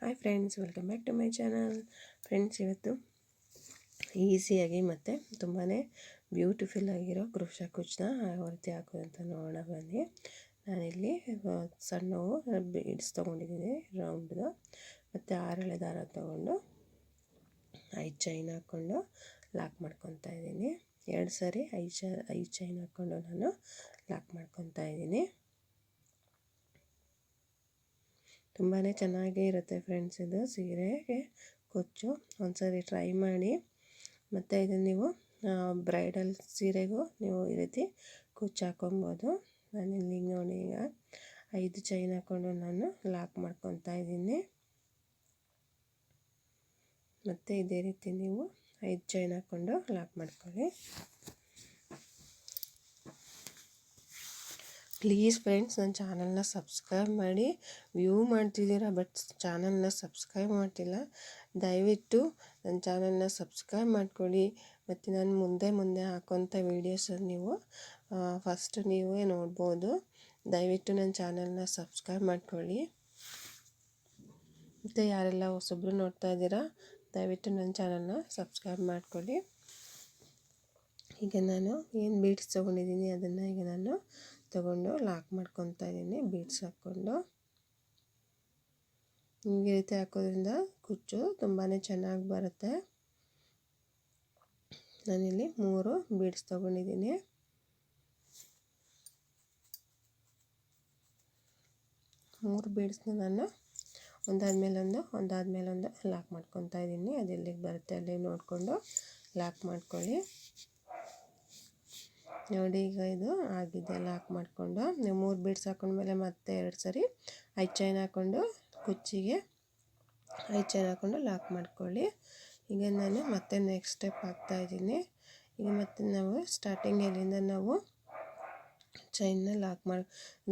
Hi friends, welcome back to my channel. Friends, ಇವತ್ತು ಈಸಿಯಾಗಿ ಮತ್ತು ತುಂಬಾ ಬ್ಯೂಟಿಫುಲ್ ಆಗಿರೋ ಕ್ರೋಶಾ ಕುಚ್ಚನ್ನ ಯಾವ ರೀತಿ ಹಾಕೋದಂತ ನೋಡೋಣ ಬನ್ನಿ. ನಾನಿಲ್ಲಿ ಸಣ್ಣವು ಬೀಡ್ಸ್ ತೊಗೊಂಡಿದ್ದೀನಿ ರೌಂಡ್ದು, ಮತ್ತು 6 ಎಳೆ ದಾರ ತೊಗೊಂಡು 5 ಚೈನ್ ಹಾಕ್ಕೊಂಡು ಲಾಕ್ ಮಾಡ್ಕೊತಾ ಇದ್ದೀನಿ. 2 ಸಾರಿ 5 ಚೈನ್ ಹಾಕ್ಕೊಂಡು ನಾನು ಲಾಕ್ ಮಾಡ್ಕೊತಾ ಇದ್ದೀನಿ. ತುಂಬಾ ಚೆನ್ನಾಗೇ ಇರುತ್ತೆ ಫ್ರೆಂಡ್ಸ್. ಇದು ಸೀರೆಗೆ ಕುಚ್ಚು ಒಂದ್ಸರಿ ಟ್ರೈ ಮಾಡಿ. ಮತ್ತು ಇದನ್ನು ನೀವು ಬ್ರೈಡಲ್ ಸೀರೆಗೂ ನೀವು ಈ ರೀತಿ ಕುಚ್ಚು ಹಾಕೊಬೋದು. ನಾನಿಲ್ಲಿ ನೋಡಿ ಈಗ 5 ಚೈನ್ ಹಾಕ್ಕೊಂಡು ನಾನು ಲಾಕ್ ಮಾಡ್ಕೊತಾ ಇದ್ದೀನಿ. ಮತ್ತು ಇದೇ ರೀತಿ ನೀವು 5 ಚೈನ್ ಹಾಕ್ಕೊಂಡು ಲಾಕ್ ಮಾಡ್ಕೊಳ್ಳಿ. ಪ್ಲೀಸ್ ಫ್ರೆಂಡ್ಸ್, ನನ್ನ ಚಾನಲ್ನ ಸಬ್ಸ್ಕ್ರೈಬ್ ಮಾಡಿ. ವ್ಯೂ ಮಾಡ್ತಿದ್ದೀರಾ, ಬಟ್ ಚಾನಲ್ನ ಸಬ್ಸ್ಕ್ರೈಬ್ ಮಾಡ್ತಿಲ್ಲ. ದಯವಿಟ್ಟು ನನ್ನ ಚಾನಲ್ನ ಸಬ್ಸ್ಕ್ರೈಬ್ ಮಾಡ್ಕೊಳ್ಳಿ. ಮತ್ತು ನಾನು ಮುಂದೆ ಹಾಕೋಂಥ ವೀಡಿಯೋಸನ್ನು ನೀವು ಫಸ್ಟ್ ನೀವೇ ನೋಡ್ಬೋದು. ದಯವಿಟ್ಟು ನನ್ನ ಚಾನಲ್ನ ಸಬ್ಸ್ಕ್ರೈಬ್ ಮಾಡ್ಕೊಳ್ಳಿ. ಮತ್ತು ಯಾರೆಲ್ಲ ಹೊಸಬ್ರು ನೋಡ್ತಾ ಇದ್ದೀರಾ, ದಯವಿಟ್ಟು ನನ್ನ ಚಾನಲ್ನ ಸಬ್ಸ್ಕ್ರೈಬ್ ಮಾಡ್ಕೊಳ್ಳಿ. ಈಗ ನಾನು ಏನು ಬೀಡ್ಸ್ ತೊಗೊಂಡಿದ್ದೀನಿ ಅದನ್ನು ಈಗ ನಾನು ತಗೊಂಡು ಲಾಕ್ ಮಾಡ್ಕೊತಾ ಇದ್ದೀನಿ. ಬೀಡ್ಸ್ ಹಾಕ್ಕೊಂಡು ಈ ರೀತಿ ಹಾಕೋದ್ರಿಂದ ಕುಚ್ಚು ತುಂಬಾ ಚೆನ್ನಾಗಿ ಬರುತ್ತೆ. ನಾನಿಲ್ಲಿ 3 ಬೀಡ್ಸ್ ತೊಗೊಂಡಿದ್ದೀನಿ. ಮೂರು ಬೀಡ್ಸ್ನ ನಾನು ಒಂದಾದ್ಮೇಲೊಂದು ಲಾಕ್ ಮಾಡ್ಕೊತಾ ಇದ್ದೀನಿ. ಅದು ಎಲ್ಲಿಗೆ ಬರುತ್ತೆ ಅಲ್ಲಿ ನೋಡಿಕೊಂಡು ಲಾಕ್ ಮಾಡ್ಕೊಳ್ಳಿ. ನೋಡಿ, ಈಗ ಇದು ಆಗಿದೆ. ಲಾಕ್ ಮಾಡಿಕೊಂಡು ನೀವು 3 ಬೀಡ್ಸ್ ಹಾಕೊಂಡ್ಮೇಲೆ ಮತ್ತೆ 2 ಸರಿ 5 ಚೈನ್ ಹಾಕ್ಕೊಂಡು ಕುಚ್ಚಿಗೆ 5 ಚೈನ್ ಹಾಕ್ಕೊಂಡು ಲಾಕ್ ಮಾಡ್ಕೊಳ್ಳಿ. ಈಗ ನಾನು ಮತ್ತೆ ನೆಕ್ಸ್ಟ್ ಸ್ಟೆಪ್ ಹಾಕ್ತಾಯಿದ್ದೀನಿ. ಈಗ ಮತ್ತೆ ನಾವು ಸ್ಟಾರ್ಟಿಂಗ್ ಎಲ್ಲಿಂದ ನಾವು ಚೈನ್ನ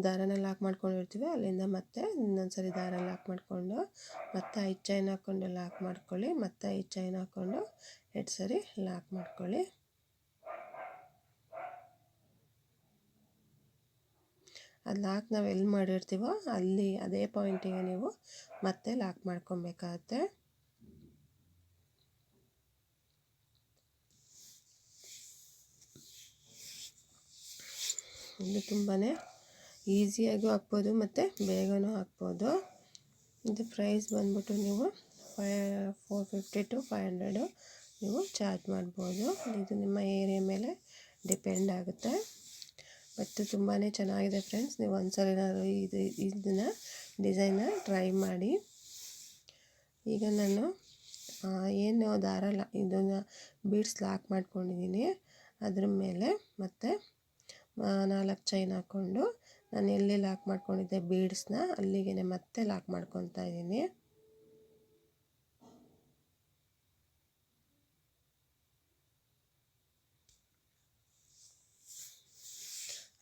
ದಾರನ ಲಾಕ್ ಮಾಡ್ಕೊಂಡಿರ್ತೀವಿ ಅಲ್ಲಿಂದ ಮತ್ತೆ ಇನ್ನೊಂದು ಸರಿ ದಾರ ಲಾಕ್ ಮಾಡಿಕೊಂಡು ಮತ್ತೆ 5 ಚೈನ್ ಹಾಕ್ಕೊಂಡು ಲಾಕ್ ಮಾಡ್ಕೊಳ್ಳಿ. ಮತ್ತೆ 5 ಚೈನ್ ಹಾಕ್ಕೊಂಡು 2 ಸರಿ ಲಾಕ್ ಮಾಡ್ಕೊಳ್ಳಿ. ಅದು ಲಾಕ್ ನಾವು ಎಲ್ಲಿ ಮಾಡಿರ್ತೀವೋ ಅಲ್ಲಿ ಅದೇ ಪಾಯಿಂಟಿಗೆ ನೀವು ಮತ್ತೆ ಲಾಕ್ ಮಾಡ್ಕೊಬೇಕಾಗತ್ತೆ. ಇದು ತುಂಬಾ ಈಸಿಯಾಗೂ ಹಾಕ್ಬೋದು ಮತ್ತು ಬೇಗನೂ ಹಾಕ್ಬೋದು. ಇದು ಪ್ರೈಸ್ ಬಂದ್ಬಿಟ್ಟು ನೀವು 450 to 500 ನೀವು ಚಾರ್ಜ್ ಮಾಡ್ಬೋದು. ಇದು ನಿಮ್ಮ ಏರಿಯಾ ಮೇಲೆ ಡಿಪೆಂಡ್ ಆಗುತ್ತೆ. ಮತ್ತು ತುಂಬಾ ಚೆನ್ನಾಗಿದೆ ಫ್ರೆಂಡ್ಸ್. ನೀವು ಒಂದ್ಸಲಿನಾದ್ರು ಇದನ್ನು ಡಿಸೈನ್ನ ಟ್ರೈ ಮಾಡಿ. ಈಗ ನಾನು ಏನು ದಾರ ಇದನ್ನು ಬೀಡ್ಸ್ ಲಾಕ್ ಮಾಡ್ಕೊಂಡಿದ್ದೀನಿ ಅದ್ರ ಮೇಲೆ ಮತ್ತೆ 4 ಚೈನ್ ಹಾಕ್ಕೊಂಡು ನಾನು ಎಲ್ಲಿ ಲಾಕ್ ಮಾಡ್ಕೊಂಡಿದ್ದೆ ಬೀಡ್ಸ್ನ ಅಲ್ಲಿಗೆ ಮತ್ತೆ ಲಾಕ್ ಮಾಡ್ಕೊತಾ ಇದ್ದೀನಿ.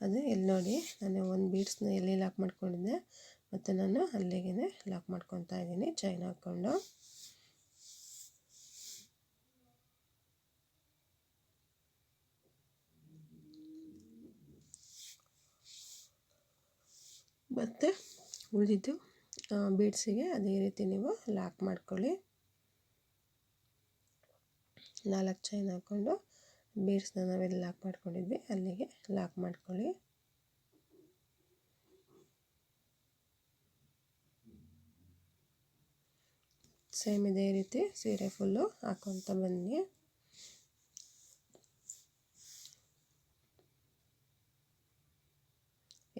ಅದು ಎಲ್ಲಿ ನೋಡಿ, ನಾನು ಒಂದು ಬೀಡ್ಸ್ನ ಎಲ್ಲಿ ಲಾಕ್ ಮಾಡ್ಕೊಂಡಿದ್ದೆ ಮತ್ತು ನಾನು ಅಲ್ಲಿಗೆ ಲಾಕ್ ಮಾಡ್ಕೊತಾ ಇದ್ದೀನಿ ಚೈನ್ ಹಾಕ್ಕೊಂಡು. ಮತ್ತು ಉಳಿದಿದ್ದು ಬೀಡ್ಸಿಗೆ ಅದೇ ರೀತಿ ನೀವು ಲಾಕ್ ಮಾಡ್ಕೊಳ್ಳಿ. 4 ಚೈನ್ ಹಾಕ್ಕೊಂಡು ಬೀಡ್ಸ್ನ ನಾವೆಲ್ಲಿ ಲಾಕ್ ಮಾಡ್ಕೊಂಡಿದ್ವಿ ಅಲ್ಲಿಗೆ ಲಾಕ್ ಮಾಡ್ಕೊಳ್ಳಿ. ಸೇಮ್ ಇದೇ ರೀತಿ ಸೀರೆ ಫುಲ್ಲು ಹಾಕ್ಕೊತ ಬನ್ನಿ.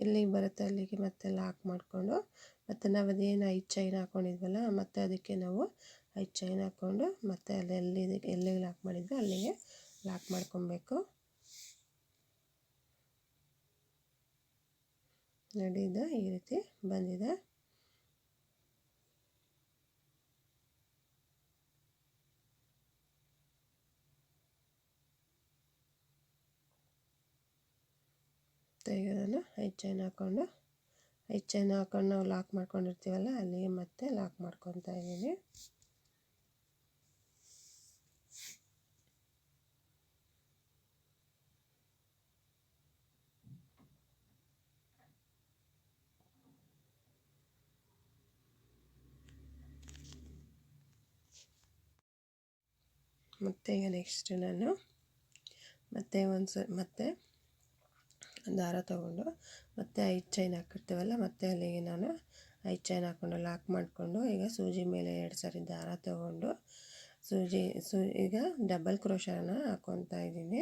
ಎಲ್ಲಿಗೆ ಬರುತ್ತೆ ಅಲ್ಲಿಗೆ ಮತ್ತೆ ಲಾಕ್ ಮಾಡಿಕೊಂಡು ಮತ್ತು ನಾವು ಅದೇನು 5 ಚೈನ್ ಹಾಕ್ಕೊಂಡಿದ್ವಲ್ಲ ಮತ್ತು ಅದಕ್ಕೆ ನಾವು 5 ಚೈನ್ ಹಾಕ್ಕೊಂಡು ಮತ್ತು ಅಲ್ಲಿ ಎಲ್ಲಿಗೆ ಲಾಕ್ ಮಾಡಿದ್ವಿ ಅಲ್ಲಿಗೆ ಲಾಕ್ ಮಾಡ್ಕೊಬೇಕು. ನೋಡಿ, ಇದು ಈ ರೀತಿ ಬಂದಿದೆ. ಈಗ ನಾನು 5 ಚೈನ್ ಹಾಕ್ಕೊಂಡು ನಾವು ಲಾಕ್ ಮಾಡ್ಕೊಂಡಿರ್ತೀವಲ್ಲ ಅಲ್ಲಿಗೆ ಮತ್ತೆ ಲಾಕ್ ಮಾಡ್ಕೊತಾ ಇದ್ದೀನಿ. ಮತ್ತು ಈಗ ನೆಕ್ಸ್ಟ್ ನಾನು ಮತ್ತೆ ದಾರ ತೊಗೊಂಡು ಮತ್ತೆ 5 ಚೈನ್ ಹಾಕಿರ್ತೀವಲ್ಲ, ಮತ್ತೆ ಅಲ್ಲಿಗೆ ನಾನು 5 ಚೈನ್ ಹಾಕ್ಕೊಂಡು ಲಾಕ್ ಮಾಡಿಕೊಂಡು ಈಗ ಸೂಜಿ ಮೇಲೆ 2 ಸರಿ ದಾರ ತೊಗೊಂಡು ಈಗ ಡಬಲ್ ಕ್ರೋಶನ ಹಾಕ್ಕೊತಾ ಇದ್ದೀನಿ.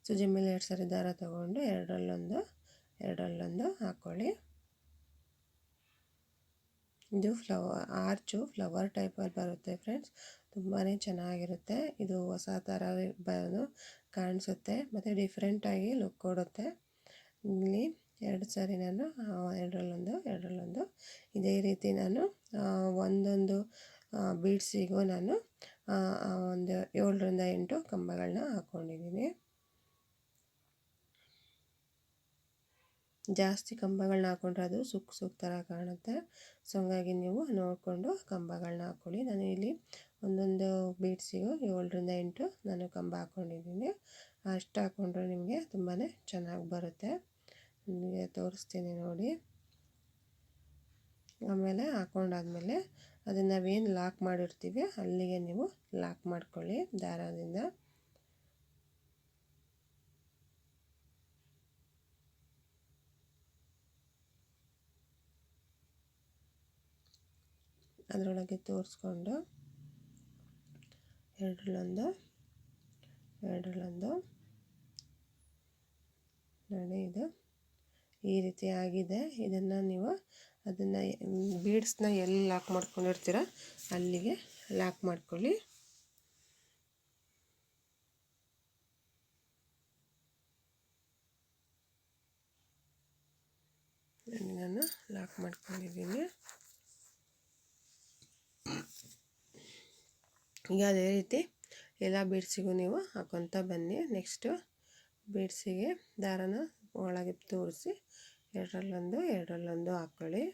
ಸೂಜಿ ಮೇಲೆ 2 ಸರಿ ದಾರ ತೊಗೊಂಡು ಎರಡರಲ್ಲೊಂದು ಹಾಕ್ಕೊಳ್ಳಿ. ಇದು ಫ್ಲವರ್ ಟೈಪಲ್ಲಿ ಬರುತ್ತೆ ಫ್ರೆಂಡ್ಸ್, ತುಂಬಾ ಚೆನ್ನಾಗಿರುತ್ತೆ. ಇದು ಹೊಸ ಥರ ಕಾಣಿಸುತ್ತೆ ಮತ್ತು ಡಿಫ್ರೆಂಟಾಗಿ ಲುಕ್ ಕೊಡುತ್ತೆ. ಇಲ್ಲಿ 2 ಸಾರಿ ನಾನು ಎರಡರಲ್ಲೊಂದು ಇದೇ ರೀತಿ ನಾನು ಒಂದೊಂದು ಬೀಡ್ಸಿಗೂ ನಾನು ಒಂದು 7ರಿಂದ 8 ಕಂಬಗಳನ್ನ ಹಾಕ್ಕೊಂಡಿದ್ದೀನಿ. ಜಾಸ್ತಿ ಕಂಬಗಳನ್ನ ಹಾಕ್ಕೊಂಡ್ರೆ ಅದು ಸುಕ್ ಥರ ಕಾಣುತ್ತೆ. ಸೊ ಹಂಗಾಗಿ ನೀವು ನೋಡಿಕೊಂಡು ಕಂಬಗಳನ್ನ ಹಾಕ್ಕೊಳ್ಳಿ. ನಾನು ಇಲ್ಲಿ ಒಂದೊಂದು ಬೀಡ್ಸಿಗೂ 7ರಿಂದ 8 ನಾನು ಕಂಬ ಹಾಕ್ಕೊಂಡಿದ್ದೀನಿ. ಅಷ್ಟು ಹಾಕ್ಕೊಂಡ್ರೆ ನಿಮಗೆ ತುಂಬಾ ಚೆನ್ನಾಗಿ ಬರುತ್ತೆ. ನಿಮಗೆ ತೋರಿಸ್ತೀನಿ ನೋಡಿ. ಆಮೇಲೆ ಹಾಕ್ಕೊಂಡಾದ್ಮೇಲೆ ಅದನ್ನು ನಾವೇನು ಲಾಕ್ ಮಾಡಿರ್ತೀವಿ ಅಲ್ಲಿಗೆ ನೀವು ಲಾಕ್ ಮಾಡ್ಕೊಳ್ಳಿ ದಾರದಿಂದ. ಅದರೊಳಗೆ ತೋರಿಸ್ಕೊಂಡು ಎರಡರಲ್ಲೊಂದು ನೋಡಿ, ಇದು ಈ ರೀತಿ ಆಗಿದೆ. ಇದನ್ನು ನೀವು ಬೀಡ್ಸ್ನ ಎಲ್ಲಿ ಲಾಕ್ ಮಾಡ್ಕೊಂಡಿರ್ತೀರ ಅಲ್ಲಿಗೆ ಲಾಕ್ ಮಾಡ್ಕೊಳ್ಳಿ. ನಾನು ಲಾಕ್ ಮಾಡ್ಕೊಂಡಿದ್ದೀನಿ. ಈಗ ಅದೇ ರೀತಿ ಎಲ್ಲ ಬೀಡ್ಸಿಗೂ ನೀವು ಹಾಕ್ಕೊತ ಬನ್ನಿ. ನೆಕ್ಸ್ಟು ಬೀಡ್ಸಿಗೆ ದಾರನ ಒಳಗೆ ತೋರಿಸಿ ಎರಡರಲ್ಲೊಂದು ಹಾಕ್ಕೊಳ್ಳಿ.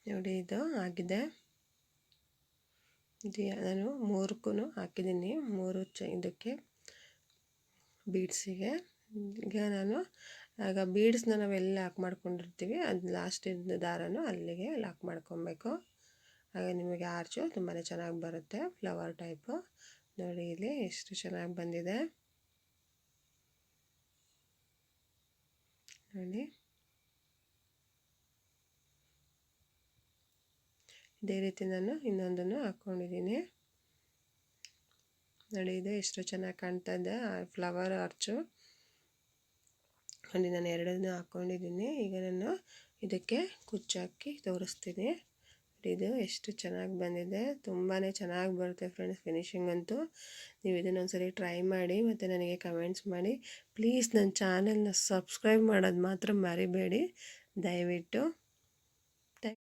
ನೋಡಿ, ಇದು ಆಗಿದೆ. ನಾನು 3ಕ್ಕೂ ಹಾಕಿದ್ದೀನಿ, 3 ಇದಕ್ಕೆ ಬೀಡ್ಸಿಗೆ. ಈಗ ನಾನು ಬೀಡ್ಸ್ನ ನಾವೆಲ್ಲ ಲಾಕ್ ಮಾಡ್ಕೊಂಡಿರ್ತೀವಿ ಅದು ಲಾಸ್ಟಿಂದ ದಾರನೂ ಅಲ್ಲಿಗೆ ಲಾಕ್ ಮಾಡ್ಕೊಬೇಕು. ಹಾಗೆ ನಿಮಗೆ ಆರ್ಚು ತುಂಬಾ ಚೆನ್ನಾಗಿ ಬರುತ್ತೆ, ಫ್ಲವರ್ ಟೈಪು. ನೋಡಿ ಇಲ್ಲಿ ಎಷ್ಟು ಚೆನ್ನಾಗಿ ಬಂದಿದೆ ನೋಡಿ. ಇದೇ ರೀತಿ ನಾನು ಇನ್ನೊಂದನ್ನು ಹಾಕ್ಕೊಂಡಿದ್ದೀನಿ ನೋಡಿ. ಇದು ಎಷ್ಟು ಚೆನ್ನಾಗಿ ಕಾಣ್ತಾ ಇದೆ ಫ್ಲವರ್ ಆರ್ಚು. ನೋಡಿ, ನಾನು 2 ಹಾಕ್ಕೊಂಡಿದ್ದೀನಿ. ಈಗ ನಾನು ಇದಕ್ಕೆ ಕುಚ್ಚು ಹಾಕಿ ತೋರಿಸ್ತೀನಿ. ಇದು ಎಷ್ಟು ಚೆನ್ನಾಗಿ ಬಂದಿದೆ, ತುಂಬಾ ಚೆನ್ನಾಗಿ ಬರುತ್ತೆ ಫ್ರೆಂಡ್ಸ್. ಫಿನಿಶಿಂಗ್ ಅಂತೂ ನೀವು ಇದನ್ನೊಂದ್ಸರಿ ಟ್ರೈ ಮಾಡಿ ಮತ್ತು ನನಗೆ ಕಮೆಂಟ್ಸ್ ಮಾಡಿ. ಪ್ಲೀಸ್ ನನ್ನ ಚಾನಲ್ನ ಸಬ್ಸ್ಕ್ರೈಬ್ ಮಾಡೋದು ಮಾತ್ರ ಮರಿಬೇಡಿ ದಯವಿಟ್ಟು.